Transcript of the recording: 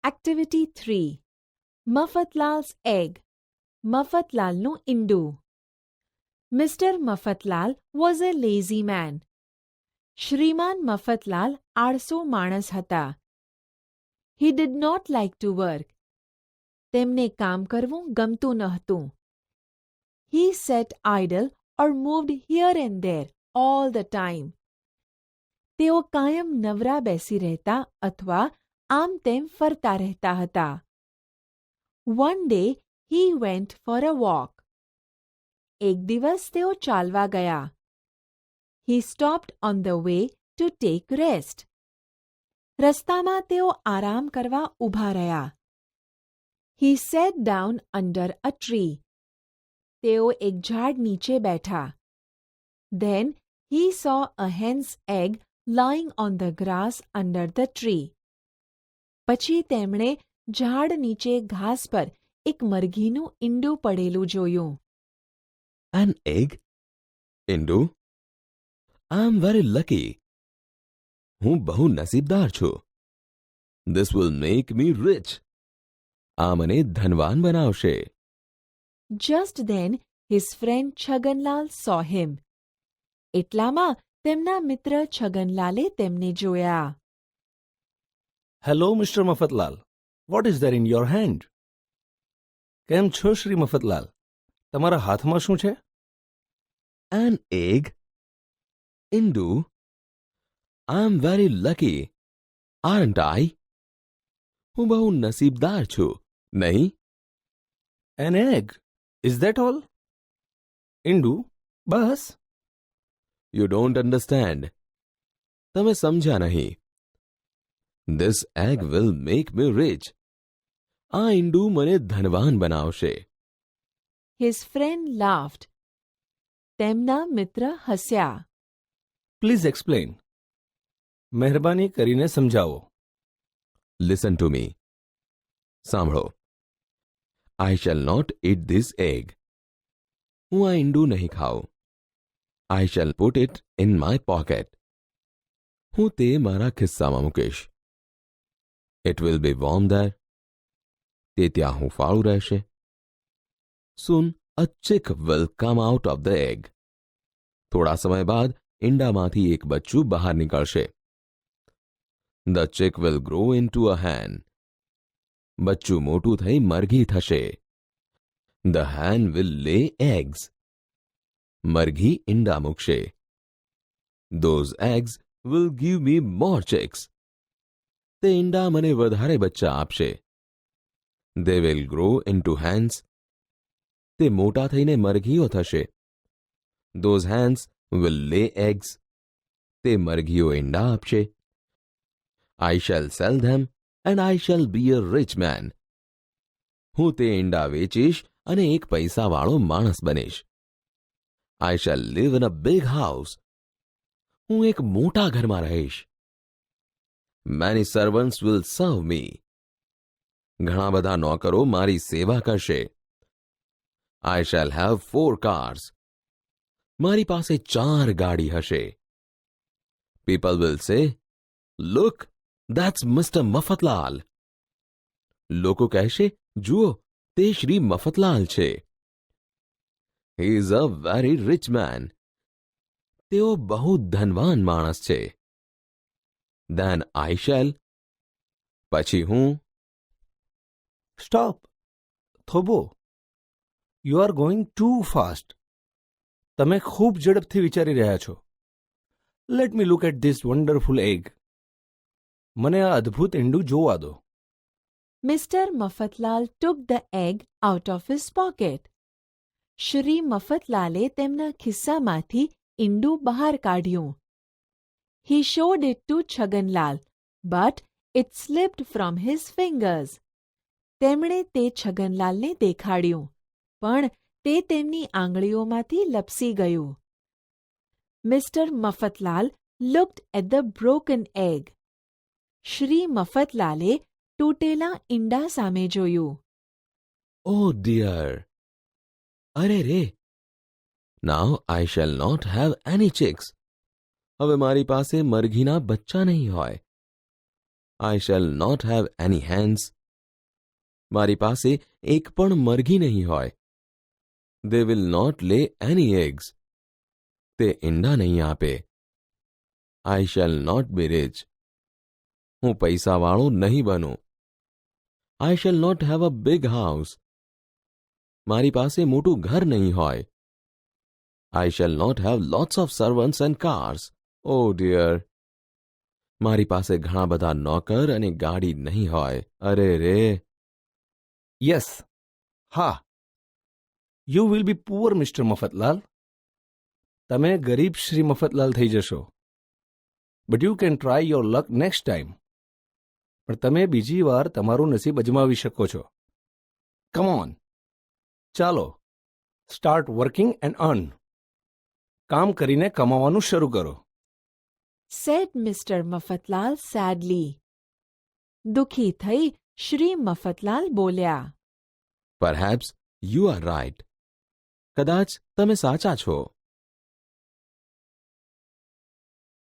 Activity 3. Mafatlal's egg. Mafatlalનું ઈંડું. Mr. Mafatlal was a lazy man. શ્રીમાન મફતલાલ આળસુ માણસ હતા. He did not like to work. તેમને કામ કરવું ગમતું ન હતું. He sat idle or moved here and there all the time. તેઓ કાયમ નવરા બેસી રહેતા અથવા આમ તેમ ફરતા રહેતા હતા. One day he went for a walk. એક દિવસ તેઓ ચાલવા ગયા. He stopped on the way to take rest. રસ્તામાં તેઓ આરામ કરવા ઊભા રહ્યા. He sat down under a tree. તેઓ એક ઝાડ નીચે બેઠા. Then he saw a hen's egg lying on the grass under the tree. પછી તેમણે ઝાડ નીચે ઘાસ પર એક મરઘીનું ઈંડું પડેલું જોયું. An egg? Indu? I am very lucky. હું બહુ નસીબદાર છું. This will make me rich. આ મને ધનવાન બનાવશે. Just then his friend Chhaganlal saw him. એટલામાં તેમના મિત્ર છગનલાલે તેમને જોયા. Hello mister Mafatlal, what is there in your hand? કેમ છો શ્રી મફતલાલ? તમારા હાથમાં શું છે? An egg? Indu? I am very lucky. Aren't I? હું બહુ નસીબદાર છું, નહીં? An egg? Is that all? Indu, bus? You don't understand. તમે સમજ્યા નહીં. This egg will make me rich. આ ઈંડું મને ધનવાન બનાવશે. His friend laughed. તેમના મિત્ર હસ્યા. Please explain. મહેરબાની કરીને સમજાવો. Listen to me. સાંભળો. I shall not eat this egg. હું આ ઈંડું નહીં ખાઉં. I shall put it in my pocket. હું તે મારા ખિસ્સામાં મૂકીશ. It will be warm there. તે ત્યાં હૂંફાળું રહેશે. Soon a chick will come out of the egg. થોડા સમય બાદ ઈંડામાંથી એક બચ્ચું બહાર નીકળશે. The chick will grow into a hen. બચ્ચું મોટું થઈ મરઘી થશે. The hen will lay eggs. મરઘી ઈંડા મૂકશે. Those eggs will give me more chicks. તે ઈંડા મને વધારે બચ્ચા આપશે. They will grow into hens. તે મોટા થઈને મરઘીઓ થશે. Those hens will lay eggs. તે મરઘીઓ ઈંડા આપશે. I shall sell them and I shall be a rich man. હું તે ઈંડા વેચીશ અને એક પૈસાવાળો માણસ બનીશ. I shall live in a big house. હું એક મોટા ઘરમાં રહીશ. Many servants will serve me. ઘણા બધા નોકરો મારી સેવા કરશે. I shall have 4 cars. મારી પાસે 4 ગાડી હશે. People will say, Look, that's Mr. Mafatlal. લોકો કહેશે, જુઓ, તે શ્રી મફતલાલ છે. He is a very rich man. તેઓ બહુ ધનવાન માણસ છે. Then I shall. પછી હું. સ્ટોપ. થોભો. You are going too fast. તમે ખૂબ ઝડપથી વિચારી રહ્યા છો. Let me look at this wonderful egg. મને આ અદ્ભુત ઈંડું જોવા દો. Mr. Mafatlal took the egg out of his pocket. Shri મફતલાલે તેમના ખિસ્સામાંથી ઈંડું બહાર કાઢ્યું. He showed it to Chhaganlal, but it slipped from his fingers. તેમણે તે છગનલાલને દેખાડ્યું, પણ તે તેમની આંગળીઓમાંથી લપસી ગયું. Mr. Mafatlal looked at the broken egg. Shri મફતલાલે તૂટેલા ઈંડા સામે જોયું. Oh dear. અરે રે. Now I shall not have any chicks. હવે મારી પાસે મરઘીના બચ્ચા નહીં હોય. I shall not have any hens. મારી પાસે એક પણ મરઘી નહીં હોય. They will not lay any eggs. તે ઈંડા નહીં આપે. I shall not be rich. હું પૈસાવાળો નહીં બનું. I shall not have a big house. મારી પાસે મોટું ઘર નહીં હોય. I shall not have lots of servants and cars. Oh dear. મારી પાસે ઘણા બધા નોકર અને ગાડી નહીં હોય. અરે રે. યસ, હા. You will be poor mister Mafatlal. તમે ગરીબ શ્રી મફતલાલ થઈ જશો. But you can try your luck next time. પણ તમે બીજી વાર તમારું નસીબ અજમાવી શકો છો. કમ ઓન, ચાલો સ્ટાર્ટ વર્કિંગ એન્ડ અર્ન. કામ કરીને કમાવાનું શરૂ કરો. said Mr. મફતલાલ sadly. દુઃખી થઈ શ્રી મફતલાલ બોલ્યા. Perhaps you are right. કદાચ તમે સાચા છો.